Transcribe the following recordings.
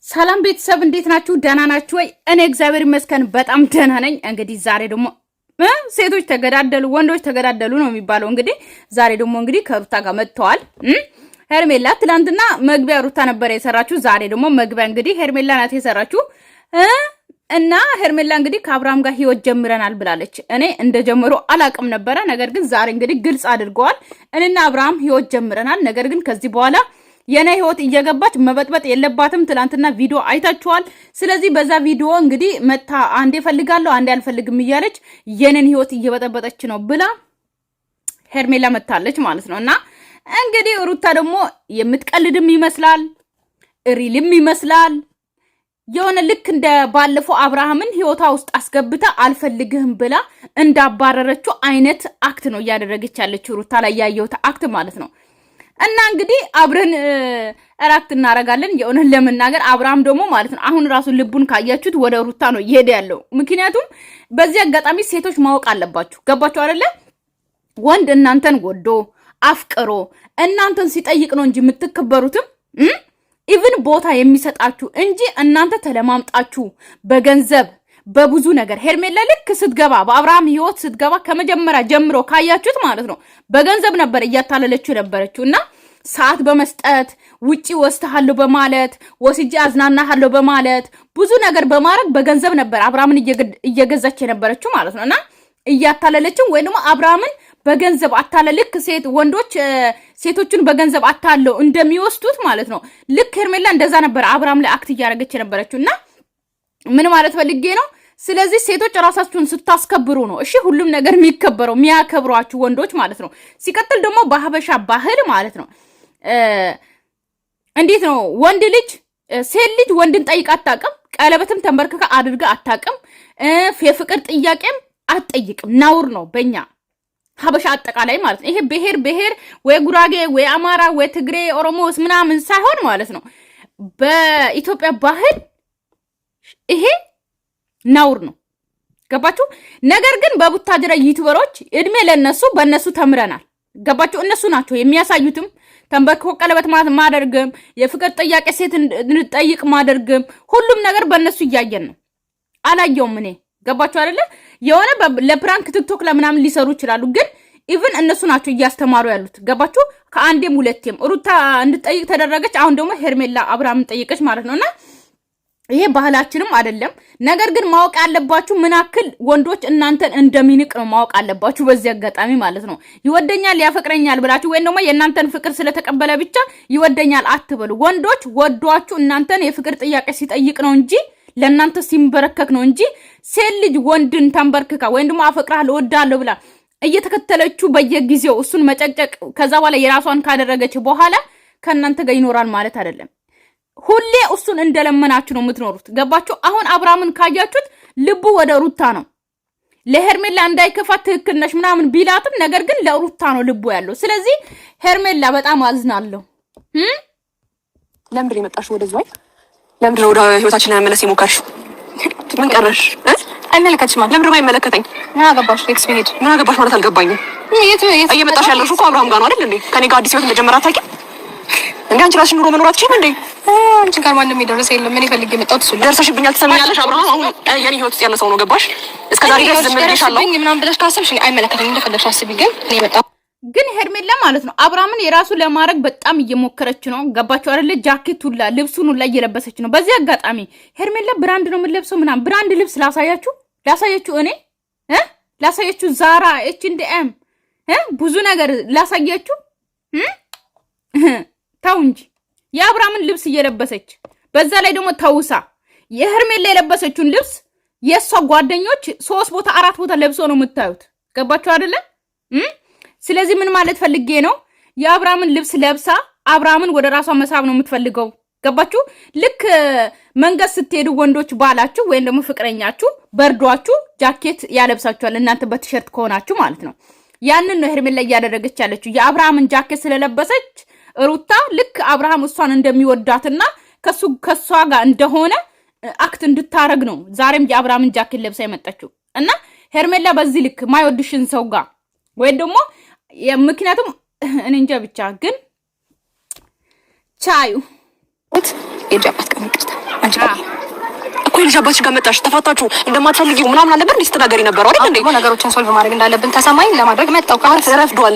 ሰላም ቤተሰብ እንዴት ናችሁ? ደህና ናችሁ ወይ? እኔ እግዚአብሔር ይመስገን በጣም ደህና ነኝ። እንግዲህ ዛሬ ደግሞ ሴቶች ተገዳደሉ ወንዶች ተገዳደሉ ነው የሚባለው። እንግዲህ ዛሬ ደግሞ ከሩታ ጋር መጥተዋል። ሄርሜላ ትላንትና መግቢያ ሩታ ነበር የሰራችሁ። ዛሬ ደግሞ መግቢያ እንግዲህ ሄርሜላ ናት የሰራችሁ እና ሄርሜላ እንግዲህ ከአብርሃም ጋር ህይወት ጀምረናል ብላለች። እኔ እንደጀመሩ አላቅም ነበረ። ነገር ግን ዛሬ እንግዲህ ግልጽ አድርገዋል። እኔና አብርሃም ህይወት ጀምረናል። ነገር ግን ከዚህ በኋላ የኔ ህይወት እየገባች መበጥበጥ የለባትም። ትላንትና ቪዲዮ አይታችኋል። ስለዚህ በዛ ቪዲዮ እንግዲህ መታ አንዴ ፈልጋለሁ አንዴ አልፈልግም እያለች የኔን ህይወት እየበጠበጠች ነው ብላ ሄርሜላ መታለች ማለት ነውና እንግዲህ ሩታ ደግሞ የምትቀልድም ይመስላል ሪልም ይመስላል። የሆነ ልክ እንደ ባለፈው አብርሃምን ህይወታ ውስጥ አስገብታ አልፈልግህም ብላ እንዳባረረችው አይነት አክት ነው እያደረገች ያለችው ሩታ ላይ ያየሁት አክት ማለት ነው። እና እንግዲህ አብረን እራክት እናረጋለን። የሆነ ለመናገር አብርሃም ደግሞ ማለት ነው አሁን ራሱ ልቡን ካያችሁት ወደ ሩታ ነው እየሄደ ያለው። ምክንያቱም በዚህ አጋጣሚ ሴቶች ማወቅ አለባችሁ። ገባችሁ አይደለ? ወንድ እናንተን ወዶ አፍቅሮ እናንተን ሲጠይቅ ነው እንጂ የምትከበሩትም ኢቭን ቦታ የሚሰጣችሁ እንጂ እናንተ ተለማምጣችሁ በገንዘብ በብዙ ነገር ሄርሜላ ልክ ስትገባ በአብርሃም ህይወት ስትገባ ከመጀመሪያ ጀምሮ ካያችሁት ማለት ነው በገንዘብ ነበር እያታለለችው ነበረችው እና ሰዓት በመስጠት ውጪ ወስታለሁ በማለት ወስጂ አዝናናሃለሁ በማለት ብዙ ነገር በማድረግ በገንዘብ ነበር አብርሃምን እየገዛች የነበረችው ማለት ነውና እያታለለችው ወይ ደግሞ አብርሃምን በገንዘብ አታለልክ ሴት ወንዶች ሴቶችን በገንዘብ አታለው እንደሚወስዱት ማለት ነው። ልክ ሄርሜላ እንደዛ ነበር አብርሃም ላይ አክት እያደረገች የነበረችውና ምን ማለት ፈልጌ ነው? ስለዚህ ሴቶች ራሳችሁን ስታስከብሩ ነው እሺ ሁሉም ነገር የሚከበረው የሚያከብሯችሁ ወንዶች ማለት ነው። ሲቀጥል ደግሞ በሐበሻ ባህል ማለት ነው እንዴት ነው ወንድ ልጅ ሴት ልጅ ወንድን ጠይቃ አታውቅም። ቀለበትም ተንበርክካ አድርጋ አታውቅም። የፍቅር ጥያቄም አትጠይቅም። ነውር ነው በእኛ ሐበሻ አጠቃላይ ማለት ነው። ይሄ ብሔር ወይ ጉራጌ ወይ አማራ ወይ ትግሬ ኦሮሞስ ምናምን ሳይሆን ማለት ነው በኢትዮጵያ ባህል ይሄ ነውር ነው። ገባችሁ? ነገር ግን በቡታጅራ ዩቲዩበሮች እድሜ ለነሱ በነሱ ተምረናል። ገባችሁ? እነሱ ናቸው የሚያሳዩትም ተንበርክኮ ቀለበት ማድረግም የፍቅር ጥያቄ ሴት እንድጠይቅ ማድረግም ሁሉም ነገር በእነሱ እያየን ነው። አላየውም እኔ። ገባችሁ አይደለ? የሆነ ለፕራንክ ቲክቶክ ለምናምን ሊሰሩ ይችላሉ፣ ግን ኢቭን እነሱ ናቸው እያስተማሩ ያሉት። ገባችሁ? ከአንዴም ሁለቴም ሩታ እንድጠይቅ ተደረገች። አሁን ደግሞ ሄርሜላ አብርሃምን ጠይቀች ማለት ነውና ይሄ ባህላችንም አይደለም። ነገር ግን ማወቅ ያለባችሁ ምናክል ወንዶች እናንተን እንደሚንቅ ነው ማወቅ አለባችሁ። በዚህ አጋጣሚ ማለት ነው ይወደኛል ያፈቅረኛል ብላችሁ ወይ ደግሞ የእናንተን ፍቅር ስለተቀበለ ብቻ ይወደኛል አትበሉ። ወንዶች ወዷችሁ እናንተን የፍቅር ጥያቄ ሲጠይቅ ነው እንጂ ለእናንተ ሲንበረከክ ነው እንጂ ሴት ልጅ ወንድን ተንበርክካ ወይ ደግሞ አፈቅራለሁ ወዳለሁ ብላ እየተከተለችው በየጊዜው እሱን መጨቅጨቅ ከዛ በኋላ የራሷን ካደረገች በኋላ ከእናንተ ጋር ይኖራል ማለት አይደለም። ሁሌ እሱን እንደለመናችሁ ነው የምትኖሩት። ገባችሁ? አሁን አብርሃምን ካያችሁት ልቡ ወደ ሩታ ነው። ለሄርሜላ እንዳይከፋት ትክክል ነሽ ምናምን ቢላትም ነገር ግን ለሩታ ነው ልቡ ያለው። ስለዚህ ሄርሜላ በጣም አዝናለሁ። ለምንድን የመጣሽው ወደዚህ? ለምንድን ነው ወደ ህይወታችን ለመመለስ የሞከርሽው? ምን ቀረሽ? አይመለከትሽም ማለት ለምንድን ነው የማይመለከተኝ? ምን አገባሽ? ኤክስፔሪየንስ ምን አገባሽ ማለት አልገባኝም። እየመጣሽ ያለሽው እኮ አብርሃም ጋር ነው አይደል እንዴ? ከኔ ጋር አዲስ ህይወት መጀመር አታውቂም እንዴ? አንቺ ራስሽ ኑሮ መኖር አትችይም እንዴ? አንቺ ጋር ማንም የደረሰ የለም። ምን ይፈልግ የመጣው እሱ ደርሰሽብኛል። ትሰሚኛለሽ? አብርሃም አሁን የኔ ህይወት ውስጥ ያለ ሰው ነው። ገባሽ? እስከዛሬ ድረስ ዝም ብለሻለሁ ምናምን ብለሽ ካሰብሽ አይመለከተኝም። እንደፈለግሽ አስቢ። ግን እኔ የመጣው ግን ሄርሜላ ማለት ነው አብርሃምን የራሱ ለማድረግ በጣም እየሞከረች ነው። ገባችሁ አይደለ? ጃኬት ሁላ ልብሱን ሁላ እየለበሰች ነው። በዚህ አጋጣሚ ሄርሜላ ብራንድ ነው የምትለብሰው ምናምን ብራንድ ልብስ ላሳያችሁ እኔ ላሳያችሁ ዛራ ኤችኤንዲኤም ብዙ ነገር ላሳያችሁ ታው እንጂ የአብርሃምን ልብስ እየለበሰች በዛ ላይ ደግሞ ተውሳ የሄርሜላ የለበሰችውን ልብስ የሷ ጓደኞች 3 ቦታ 4 ቦታ ለብሶ ነው የምታዩት። ገባችሁ አይደለ? ስለዚህ ምን ማለት ፈልጌ ነው የአብርሃምን ልብስ ለብሳ አብርሃምን ወደ ራሷ መሳብ ነው የምትፈልገው። ገባችሁ? ልክ መንገድ ስትሄዱ ወንዶች ባላችሁ ወይም ደግሞ ፍቅረኛችሁ በርዷችሁ ጃኬት ያለብሳችኋል እናንተ በቲሸርት ከሆናችሁ ማለት ነው። ያንን ነው ሄርሜላ እያደረገች ያለችው። የአብርሃምን ጃኬት ስለለበሰች ሩታ ልክ አብርሃም እሷን እንደሚወዳትና ከሷ ጋር እንደሆነ አክት እንድታረግ ነው ዛሬም የአብርሃምን ጃኬት ለብሳ የመጣችው። እና ሄርሜላ በዚህ ልክ ማይወድሽን ሰው ጋር ወይ ደግሞ ምክንያቱም እኔ እንጃ ብቻ ግን ቻዩ የጃፓት ቀን ይቅርታ አባትሽ ጋር መጣሽ ተፋታችሁ እንደማትፈልጊው ምናምን አለበት እንዴ ስትናገሪ ነበረው አይደል እንዴ? ነገሮችን ሶልቭ ማድረግ እንዳለብን ተሰማኝ ለማድረግ መጣው። ረፍዷል።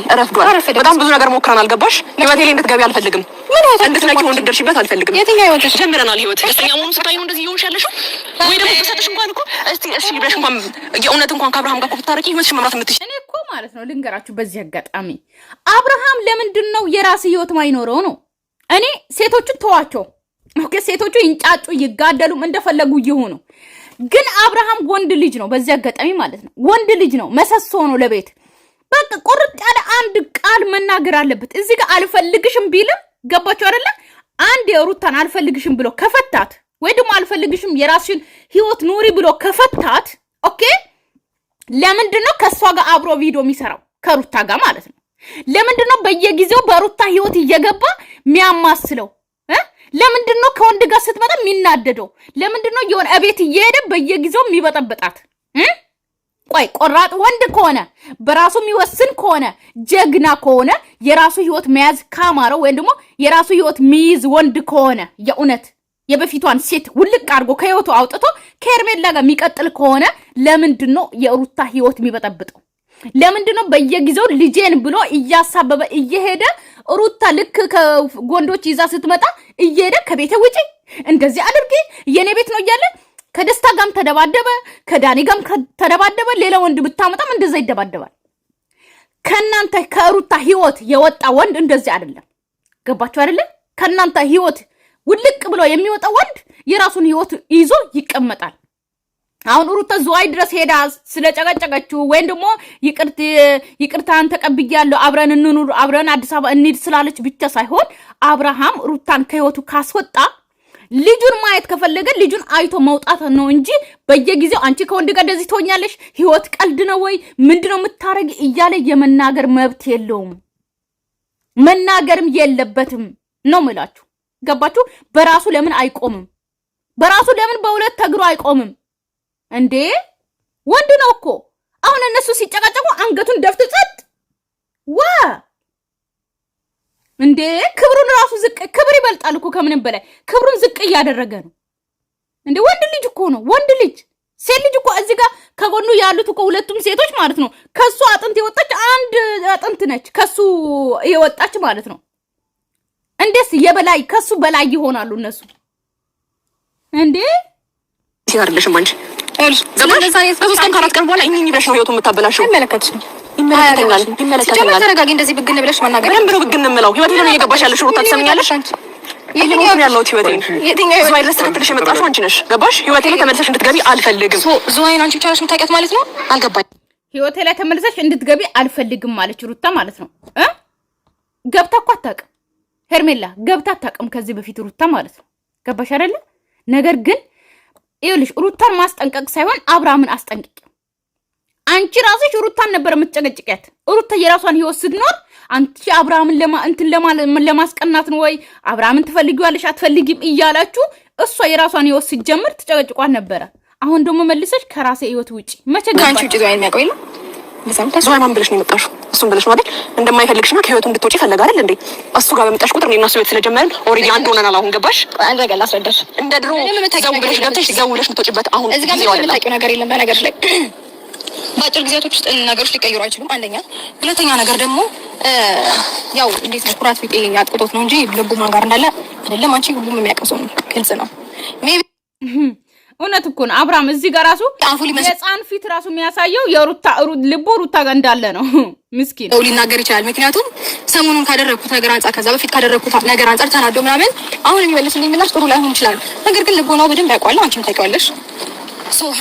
በጣም ብዙ ነገር ሞክረናል። ገባሽ? ህይወቴ ላይ እንድትገቢ አልፈልግም። ምን ህይወት እንድትነኪው እንድትደርሺበት አልፈልግም። የትኛው ህይወት ጀምረናል? ህይወት ደስተኛ መሆኑን ስታይ ነው እንደዚህ ይሆንሽ ያለሽው ወይ ደግሞ ተሰጥሽ እንኳን እኮ እስቲ እሺ ብለሽ እንኳን የእውነት እንኳን ከአብርሃም ጋር ብታረቂ ህይወትሽ መምራት የምትችይ እኔ እኮ ማለት ነው ልንገራችሁ በዚህ አጋጣሚ አብርሃም ለምንድን ነው የራስ ህይወት ማይኖረው ነው? እኔ ሴቶቹን ተዋቸው። ኦኬ ሴቶቹ ይንጫጩ ይጋደሉም እንደፈለጉ ይሁኑ። ግን አብርሃም ወንድ ልጅ ነው። በዚህ አጋጣሚ ማለት ነው ወንድ ልጅ ነው፣ መሰሶ ነው ለቤት። በቃ ቁርጥ ያለ አንድ ቃል መናገር አለበት። እዚህ ጋር አልፈልግሽም ቢልም ገባችሁ አይደለ? አንድ የሩታን አልፈልግሽም ብሎ ከፈታት ወይ ደግሞ አልፈልግሽም የራስሽን ህይወት ኑሪ ብሎ ከፈታት ኦኬ ለምንድን ነው ከሷ ጋር አብሮ ቪዲዮ የሚሰራው ከሩታ ጋር ማለት ነው? ለምንድን ነው በየጊዜው በሩታ ህይወት እየገባ የሚያማስለው? ለምንድን ነው ከወንድ ጋር ስትመጣ የሚናደደው? ለምንድን ነው የሆነ እቤት እየሄደ በየጊዜው የሚበጠበጣት? ቆይ ቆራጥ ወንድ ከሆነ በራሱ የሚወስን ከሆነ ጀግና ከሆነ የራሱ ህይወት መያዝ ካማረው ወይም ደግሞ የራሱ ህይወት የሚይዝ ወንድ ከሆነ የእውነት የበፊቷን ሴት ውልቅ አድርጎ ከህይወቱ አውጥቶ ከሄርሜላ ጋር የሚቀጥል ከሆነ ለምንድን ነው የሩታ ህይወት የሚበጠብጠው? ለምንድን ነው በየጊዜው ልጄን ብሎ እያሳበበ እየሄደ ሩታ ልክ ከጎንዶች ይዛ ስትመጣ እየሄደ ከቤተ ውጪ እንደዚህ አድርጊ የኔ ቤት ነው እያለ ከደስታ ጋርም ተደባደበ፣ ከዳኒ ጋርም ተደባደበ። ሌላ ወንድ ብታመጣም እንደዛ ይደባደባል። ከናንተ ከሩታ ህይወት የወጣ ወንድ እንደዚህ አይደለም። ገባችሁ አይደለ? ከናንተ ህይወት ውልቅ ብሎ የሚወጣ ወንድ የራሱን ህይወት ይዞ ይቀመጣል። አሁን ሩታ ዝዋይ ድረስ ሄዳ ስለጨቀጨቀችው ወይም ደግሞ ይቅርታን ተቀብያለሁ አብረን እንኑር አብረን አዲስ አበባ እንሂድ ስላለች ብቻ ሳይሆን አብርሃም ሩታን ከህይወቱ ካስወጣ ልጁን ማየት ከፈለገ ልጁን አይቶ መውጣት ነው እንጂ በየጊዜው አንቺ ከወንድ ጋር እንደዚህ ትሆኛለሽ፣ ህይወት ቀልድ ነው ወይ ምንድነው የምታረጊ እያለ የመናገር መብት የለውም፣ መናገርም የለበትም ነው የምላችሁ። ገባችሁ? በራሱ ለምን አይቆምም? በራሱ ለምን በሁለት እግሩ አይቆምም እንዴ? ወንድ ነው እኮ። አሁን እነሱ ሲጨቃጨቁ አንገቱን ደፍቶ ጸጥ ዋ እንዴ! ክብሩን ራሱ ዝቅ ክብር ይበልጣል እኮ ከምንም በላይ ክብሩን ዝቅ እያደረገ ነው እንዴ! ወንድ ልጅ እኮ ነው ወንድ ልጅ። ሴት ልጅ እኮ እዚህ ጋር ከጎኑ ያሉት እኮ ሁለቱም ሴቶች ማለት ነው ከሱ አጥንት የወጣች አንድ አጥንት ነች ከሱ የወጣች ማለት ነው። እንዴስ የበላይ ከሱ በላይ ይሆናሉ እነሱ እንዴ? ሲያርልሽም አንቺ በሶስት ከአራት ቀን በኋላ እኚህ ብለሽ ነው ህይወቱን የምታበላሽው። ይመለከተኛል። ተረጋጊ። እንደዚህ ብግን ብለሽ መናገር በደንብ ነው ብግን የምለው። ህይወቴ ነው እየገባሽ ያለሽ ሩታ ትሰምኛለሽ? ይሄኛው ያለው ህይወቴ ዝዋይ ድረስ ተከትለሽ የመጣሽው አንቺ ነሽ። ገባሽ? ህይወቴ ላይ ተመልሰሽ እንድትገቢ አልፈልግም። ዝዋይን አንቺ ብቻ ነሽ የምታውቂያት ማለት ነው? አልገባኝ። ህይወቴ ላይ ተመልሰሽ እንድትገቢ አልፈልግም ማለች ሩታ ማለት ነው። ገብታ እኮ አታውቅም ሄርሜላ፣ ገብታ አታውቅም ከዚህ በፊት ሩታ ማለት ነው። ገባሽ አይደለ? ነገር ግን ይኸውልሽ ሩታን ማስጠንቀቅ ሳይሆን አብርሃምን አስጠንቅቂ። አንቺ ራስሽ ሩታን ነበር የምትጨቀጭቂያት። ሩታ የራሷን ህይወት ስትኖር አንቺ አብርሃምን ለማስቀናት ነው ወይ አብርሃምን ትፈልጊዋለሽ አትፈልጊም እያላችሁ እሷ የራሷን ህይወት ስትጀምር ትጨቀጭቋት ነበረ። አሁን ደግሞ መልሰሽ ከራሴ ህይወት ውጪ መቼ ገባሽ? አንቺ ውጪ ዝዋይ የሚያቆይ ነው ዝዋይ ማን ብለሽ ነው የመጣሽው? እሱን ብለሽ ነው አይደል? እንደማይፈልግሽና ከህይወቱ እንድትወጪ ፈለጋ አይደል እንዴ? እሱ ጋር በመጣሽ ቁጥር እኔና እሱ ህይወት ስለጀመርን ኦልሬዲ አንድ ሆነናል። አሁን ገባሽ? አንድ ነገር ላስረዳሽ። እንደ ድሮ ዘው ብለሽ ገብተሽ ዘው ብለሽ የምትወጪበት አሁን እዚህ ጋር ምንም የምታውቂው ነገር የለም በነገርሽ ላይ በአጭር ጊዜያቶች ውስጥ ነገሮች ሊቀይሩ አይችሉም። አንደኛ። ሁለተኛ ነገር ደግሞ ያው እንዴት ነው ኩራት ቢጤ ያጥቆት ነው እንጂ ልቡ ማን ጋር እንዳለ አይደለም። አንቺ ሁሉም የሚያውቀው ሰው ነው፣ ግልጽ ነው። እውነት እኮ ነው። አብርሃም እዚህ ጋር ራሱ የህፃን ፊት ራሱ የሚያሳየው የሩታ ልቦ ሩታ ጋር እንዳለ ነው። ምስኪን ነው ሊናገር ይችላል። ምክንያቱም ሰሞኑን ካደረኩት ነገር አንፃር ከዛ በፊት ካደረኩት ነገር አንፃር ተናዶ ምናምን አሁን የሚመልስልኝ ምላሽ ጥሩ ላይሆን ይችላል። ነገር ግን ልቦናው በደንብ ያውቀዋል። አንቺም ታውቂዋለሽ።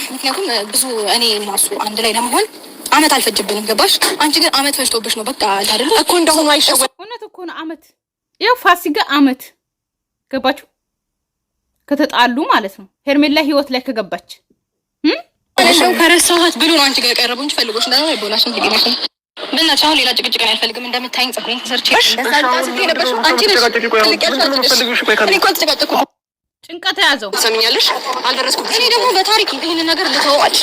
ምክንያቱም ብዙ እኔ እና እሱ አንድ ላይ ለመሆን አመት አልፈጅብንም። ገባሽ? አንቺ ግን አመት ፈጅቶብሽ ነው። በቃ አይደል እኮ እንደሆነ አይሸወ እውነት እኮ ነው። አመት ይኸው ፋሲካ አመት ገባችሁ? ከተጣሉ ማለት ነው። ሄርሜላ ህይወት ላይ ከገባች አለሽው ከረሳኋት ብሎ ነው አንቺ ጋር የቀረበው እንጂ ፈልጎሽ እንዳልሆነ ይቦላሽ ነው። ሄደሽ በእናትሽ አሁን ሌላ ጭቅጭቅ ነው ያልፈልግም። እንደምታይኝ ጽፈኝ ተሰርቼ እንደዛ ታስቢ ነበር። አንቺ ነሽ ጭንቀት ያዘው። ሰምኛለሽ? አልደረስኩብሽ። እኔ ደግሞ በታሪክ ይሄን ነገር ልተዋል።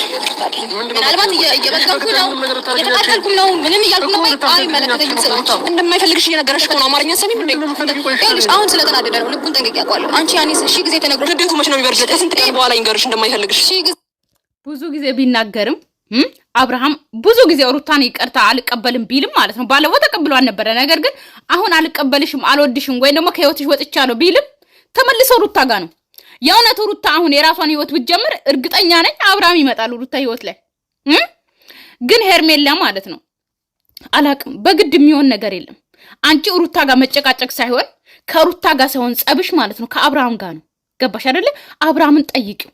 ምናልባት እየበዛኩ ነው፣ እየተቃጠልኩ ነው፣ ምንም እያልኩ ነው። አይመለከተኝም። ስለሆነ እንደማይፈልግሽ እየነገረሽ እኮ ነው። አማርኛ ሰሚም እንዴ? ይኸውልሽ አሁን ስለተናደደ ነው። ልቡን ጠንቅቄ አውቀዋለሁ። አንቺ ያኔ ሺህ ጊዜ ተነግሮሽ ንዴቱ መች ነው የሚበርድሽ? ከስንት ቀን በኋላ ይንገርሽ እንደማይፈልግሽ። ብዙ ጊዜ ቢናገርም አብርሃም ብዙ ጊዜ ሩታን ይቅርታ አልቀበልም ቢልም ማለት ነው። ባለፈው ተቀብሏን ነበረ። ነገር ግን አሁን አልቀበልሽም፣ አልወድሽም ወይ ደግሞ ከህይወትሽ ወጥቻለሁ ቢልም ተመልሶ ሩታ ጋር ነው። የእውነት ሩታ አሁን የራሷን ህይወት ብትጀምር እርግጠኛ ነኝ አብርሃም ይመጣል ሩታ ህይወት ላይ። ግን ሄርሜላ ማለት ነው አላቅም፣ በግድ የሚሆን ነገር የለም። አንቺ ሩታ ጋር መጨቃጨቅ ሳይሆን ከሩታ ጋር ሳይሆን ጸብሽ ማለት ነው ከአብርሃም ጋር ነው። ገባሽ አይደለ? አብርሃምን ጠይቂው።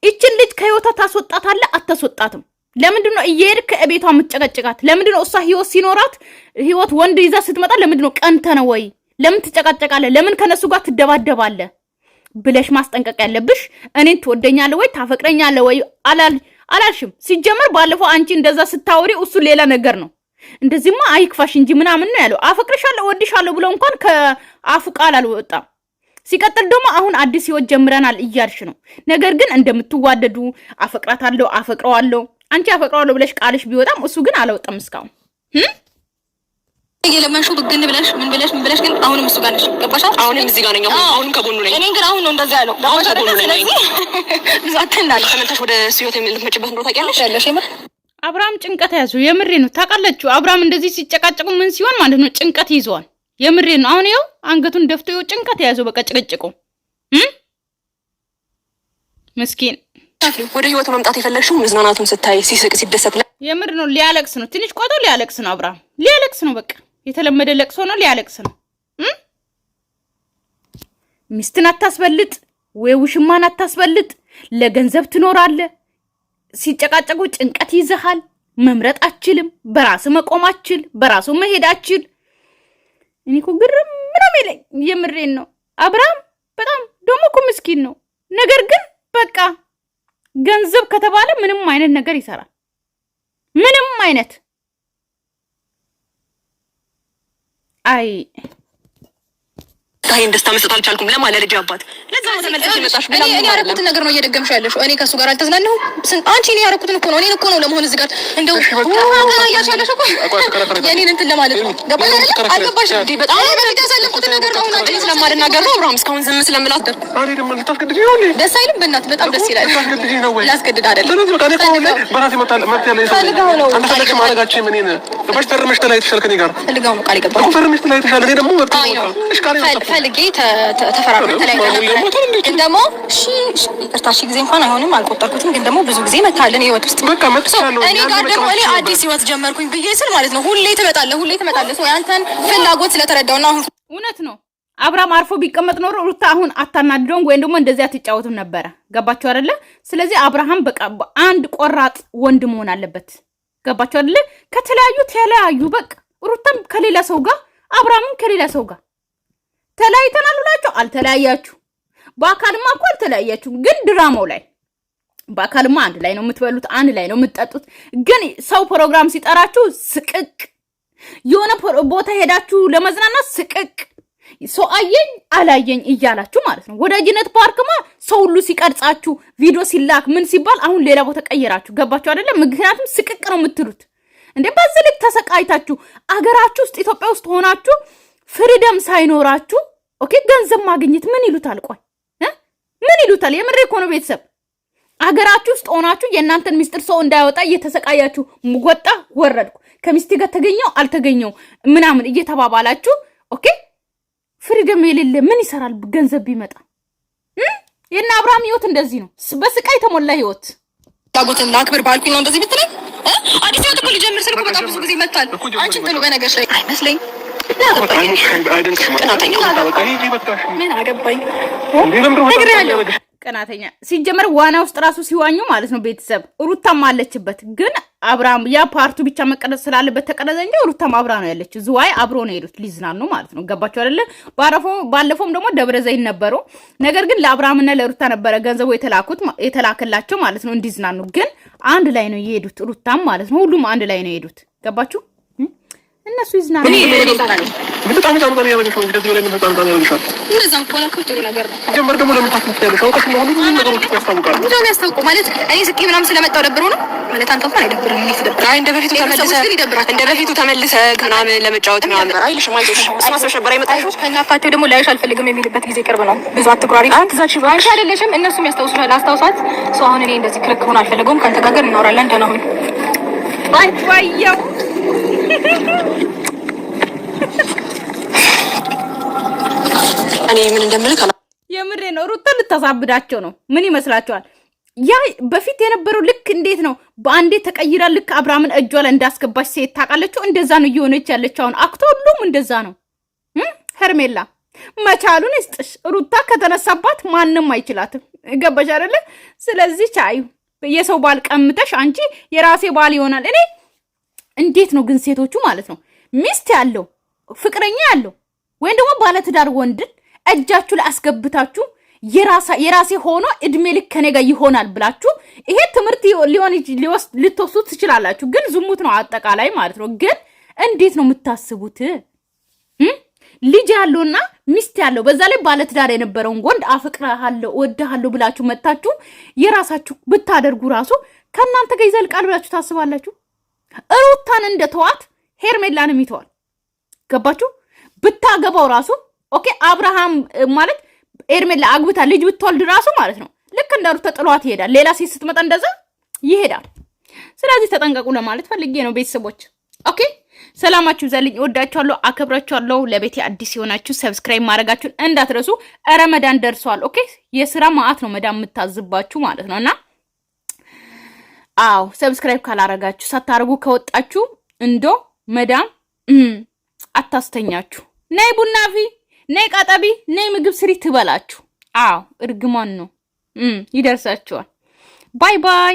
እቺን ልጅ ከህይወቷ ታስወጣታለህ አታስወጣትም? ለምንድነው እየሄድክ ከቤቷ የምትጨቀጭቃት? ለምንድነው እሷ ህይወት ሲኖራት ህይወት ወንድ ይዛ ስትመጣ ለምንድነው ቀንተ ነው ወይ? ለምን ትጨቃጨቃለህ? ለምን ከነሱ ጋር ትደባደባለህ ብለሽ ማስጠንቀቅ ያለብሽ። እኔን ትወደኛለህ ወይ ታፈቅረኛለህ ወይ አላልሽም። ሲጀመር ባለፈው አንቺ እንደዛ ስታወሪ እሱ ሌላ ነገር ነው። እንደዚህማ አይክፋሽ እንጂ ምናምን ነው ያለው። አፈቅርሻለሁ ወድሻለሁ ብሎ እንኳን ከአፉ ቃል አልወጣም። ሲቀጥል ደግሞ አሁን አዲስ ህይወት ጀምረናል እያልሽ ነው። ነገር ግን እንደምትዋደዱ አፈቅራታለሁ አፈቅረዋለሁ አንቺ አፈቅረዋለሁ ብለሽ ቃልሽ ቢወጣም እሱ ግን አላወጣም እስካሁን። የለመንሽው ብግን ብለሽ ምን ብለሽ ግን አሁንም እሱ ጋር ነሽ። ገባሽ? አሁንም እዚህ ጋር ነኝ። አሁንም ከጎኑ ነኝ። እኔን ግን አሁን ነው እንደዛ ያለው። አሁን ከጎኑ ነኝ። ዛተናል ተመልሰሽ ወደ ህይወት የምትመጪበት ነው ታውቂያለሽ ያለሽ። አብርሃም ጭንቀት ያዘው። የምሬ ነው። ታውቃላችሁ አብርሃም እንደዚህ ሲጨቃጨቁ ምን ሲሆን ማለት ነው ጭንቀት ይዘዋል። የምሬ ነው። አሁን ይኸው አንገቱን ደፍቶ ይኸው ጭንቀት ያዘው። በቃ ጭቅጭቁ ምስኪን። ወደ ህይወቱ መምጣት የፈለግሽው መዝናናቱን ስታይ ሲስቅ ሲደሰት የምር ነው። ሊያለቅስ ነው። ትንሽ ቆይቶ ሊያለቅስ ነው። አብርሃም ሊያለቅስ ነው። በቃ የተለመደ ለቅሶ ነው። ሊያለቅስ ነው። ሚስትን አታስበልጥ ወይ ውሽማን አታስበልጥ። ለገንዘብ ትኖራለህ። ሲጨቃጨቁ ጭንቀት ይዘሃል። መምረጥ አችልም። በራስ መቆም አችል። በራሱ መሄድ አችል። እኔ እኮ ግርም ምንም ይለኝ። የምሬን ነው። አብርሃም በጣም ደግሞ እኮ ምስኪን ነው። ነገር ግን በቃ ገንዘብ ከተባለ ምንም አይነት ነገር ይሰራል። ምንም አይነት አይ ታይን ደስታ መስጠት አልቻልኩም ለማለት ልጅ አባት ለዛ ነው ተመልሰሽ የመጣሽ። እኔ ያረኩትን ነገር ነው እየደገምሽ ያለሽው። እኔ ከሱ ጋር አልተዝናናሁም። አንቺ እኔ ያረኩትን እኮ ነው። እኔን እኮ ነው ለመሆን እዚህ ጋር እንደው ታያያሽ ያለሽ እኮ የኔን እንትን ለማለት ነው። ገባሽ አይደል? አልገባሽ እንዴ? በጣም ያሳለፍኩትን ነገር ነው እና ስለማልናገር ነው አብርሃም እስካሁን ዝም ስለምላት ደር አሬ ደግሞ ልታስገድጂ ነው እንዴ? ደስ አይልም። በእናትህ በጣም ደስ ይላል። ላስገድድ አይደለም። በራሴ መጣል መጥያ ላይ አንተ ፈለግሽ ማድረጋችን ምን ነው? ገባሽ? ፈርመሽ ተለያይተሻል ከኔ ጋር ፈልጋው ነው ቃል የገባው እኮ ፈርመሽ ተለያይተሻል። እኔ ደግሞ ወጣ እሺ ቃል ፈልጌ ተፈራርመን ተለያይተናል። ግን ደግሞ ይቅርታ እሺ ጊዜ እንኳን አይሆንም አልቆጠርኩትም። ግን ደግሞ ብዙ ጊዜ መታለን ህይወት ውስጥ በቃ መጥቻለሁ። እኔ ጋር ደግሞ እኔ አዲስ ህይወት ጀመርኩኝ ብዬ ስል ማለት ነው ሁሌ ትመጣለህ ሰው ያንተን ፍላጎት ስለተረዳውና አሁን እውነት ነው። አብርሃም አርፎ ቢቀመጥ ኖሮ ሩታ አሁን አታናድደውም ወይም ደግሞ እንደዚህ አትጫወቱም ነበረ። ገባችሁ አይደለ? ስለዚህ አብርሃም በቃ አንድ ቆራጥ ወንድ መሆን አለበት። ገባችሁ አይደለ? ተለያዩ በቃ ሩታም ከሌላ ሰው ጋር አብርሃምም ከሌላ ሰው ጋር ተለያይተናል ብላችሁ አልተለያያችሁ። በአካልማ እኮ አልተለያያችሁ፣ ግን ድራማው ላይ በአካልማ አንድ ላይ ነው የምትበሉት፣ አንድ ላይ ነው የምትጠጡት። ግን ሰው ፕሮግራም ሲጠራችሁ ስቅቅ፣ የሆነ ቦታ ሄዳችሁ ለመዝናናት ስቅቅ፣ ሰው አየኝ አላየኝ እያላችሁ ማለት ነው። ወዳጅነት ፓርክማ ሰው ሁሉ ሲቀርጻችሁ ቪዲዮ ሲላክ ምን ሲባል አሁን ሌላ ቦታ ቀየራችሁ። ገባችሁ አይደለ? ምክንያቱም ስቅቅ ነው የምትሉት እንዴ። በዚህ ልክ ተሰቃይታችሁ አገራችሁ ውስጥ ኢትዮጵያ ውስጥ ሆናችሁ ፍሪደም ሳይኖራችሁ ኦኬ ገንዘብ ማግኘት ምን ይሉታል? ቆይ ምን ይሉታል? የምሬ እኮ ነው ቤተሰብ። አገራችሁ ውስጥ ሆናችሁ የእናንተን ሚስጥር ሰው እንዳይወጣ እየተሰቃያችሁ ወጣ ወረድኩ ከሚስቴ ጋር ተገኘው አልተገኘው ምናምን እየተባባላችሁ ኦኬ ፍሪደም የሌለ ምን ይሰራል? ገንዘብ ቢመጣ የና አብርሃም ህይወት እንደዚህ ነው፣ በስቃይ የተሞላ ህይወት። ታጎትን ላክብር ባልኩኝ ነው እንደዚህ ብትለኝ። አዲስ ህይወት እኮ ሊጀምር ስልኩ በጣም ብዙ ጊዜ መጣል። አንቺ እንትኑ በነገርሽ ላይ አይመስለኝ ምን አገባኝ። ቀናተኛ ሲጀመር ዋና ውስጥ ራሱ ሲዋኙ ማለት ነው ቤተሰብ። ሩታም አለችበት፣ ግን አብርሃም ያ ፓርቱ ብቻ መቀረጽ ስላለበት ተቀረጸ እንጂ ሩታም አብራ ነው ያለችው። ዝዋይ አብሮ ነው የሄዱት ሊዝናኑ ማለት ነው። ገባችሁ አይደለ? ባለፈውም ደግሞ ደብረ ዘይት ነበሩ። ነገር ግን ለአብርሃምና ለሩታ ነበረ ገንዘቡ የተላከላቸው ማለት ነው እንዲዝናኑ። ግን አንድ ላይ ነው የሄዱት፣ ሩታም ማለት ነው። ሁሉም አንድ ላይ ነው የሄዱት። ገባችሁ? እነሱ ይዝናኑ። በጣም ታምጣ ነው ያደረገው እንደዚህ ወለ በጣም ታምጣ ነው ያደረገው እንደዛም ከሆነ እኮ ጥሩ ነገር ነው። ጀመር ደግሞ ለምን ታስመስያለሽ? አውቀሽ ነው ሁሉ ነገሮች ያስታውቃሉ። ምንድን ነው ያስታውቁ ማለት እኔ ስቄ ምናምን ስለመጣው ደብሮ ነው ማለት አንተ እንኳን አይደብርም። እኔ ትደብራ እንደ በፊቱ ተመልሰህ ምናምን ለመጫወት ምናምን አይልሽም። አይዞሽ አስማስበሽ ነበር አይመጣሽው ከናፋቸው ደግሞ ላይሽ አልፈልግም የሚልበት ጊዜ ቅርብ ነው። ብዙ አትኩራሪ አንቺ አይደለሽም እነሱም ያስታውሱሻል። አስታውሳት ሰው አሁን እኔ እንደዚህ ክርክር ሆነ አልፈልገውም። ከአንተ ጋር እናወራለን። ደህና ሁን ባይ ባይው እኔ ምን እንደምልህ የምሬ ነው። ሩታ ልታሳብዳቸው ነው። ምን ይመስላችኋል? ያ በፊት የነበረው ልክ እንዴት ነው በአንዴ ተቀይራ ልክ አብርሃምን እጇ ላይ እንዳስገባች ሴት ታውቃለችው። እንደዛ ነው እየሆነች ያለችው አሁን። አክቶ ሁሉም እንደዛ ነው። ሄርሜላ መቻሉን ይስጥሽ። ሩታ ከተነሳባት ማንም አይችላትም። ገባሽ አይደለ? ስለዚህ ቻዩ የሰው ባል ቀምተሽ አንቺ የራሴ ባል ይሆናል። እኔ እንዴት ነው ግን ሴቶቹ ማለት ነው ሚስት ያለው ፍቅረኛ ያለው ወይም ደግሞ ባለትዳር ወንድን እጃችሁ ላይ አስገብታችሁ የራሴ ሆኖ እድሜ ልክ ከኔ ጋር ይሆናል ብላችሁ ይሄ ትምህርት ልትወስዱ ትችላላችሁ። ግን ዝሙት ነው አጠቃላይ ማለት ነው። ግን እንዴት ነው የምታስቡት? ልጅ ያለውና ሚስት ያለው በዛ ላይ ባለትዳር የነበረውን ወንድ አፍቅራለሁ ወድሃለሁ ብላችሁ መታችሁ የራሳችሁ ብታደርጉ ራሱ ከናንተ ጋር ይዘልቃል ብላችሁ ታስባላችሁ? ሩታን እንደተዋት ሄርሜላንም ይተዋል። ገባችሁ? ብታገባው ራሱ ኦኬ አብርሃም ማለት ሄርሜላ አግብታ ልጅ ብትወልድ ራሱ ማለት ነው ልክ እንደ ሩታ ጥሏት ይሄዳል። ሌላ ሴት ስትመጣ እንደዛ ይሄዳል። ስለዚህ ተጠንቀቁ ለማለት ፈልጌ ነው ቤተሰቦች። ኦኬ ሰላማችሁ ዘልኝ። ወዳችኋለሁ፣ አከብራችኋለሁ። ለቤቴ አዲስ የሆናችሁ ሰብስክራይብ ማድረጋችሁን እንዳትረሱ። ረመዳን ደርሷል። ኦኬ የስራ ማአት ነው መዳም የምታዝባችሁ ማለት ነውና አው ሰብስክራይብ ካላረጋችሁ ሳታረጉ ከወጣችሁ እንዶ መዳም አታስተኛችሁ። ነይ ቡናፊ ነይ ቃጠቢ ነይ ምግብ ስሪ ትበላችሁ። አው እርግማን ነው ይደርሳችኋል። ባይ ባይ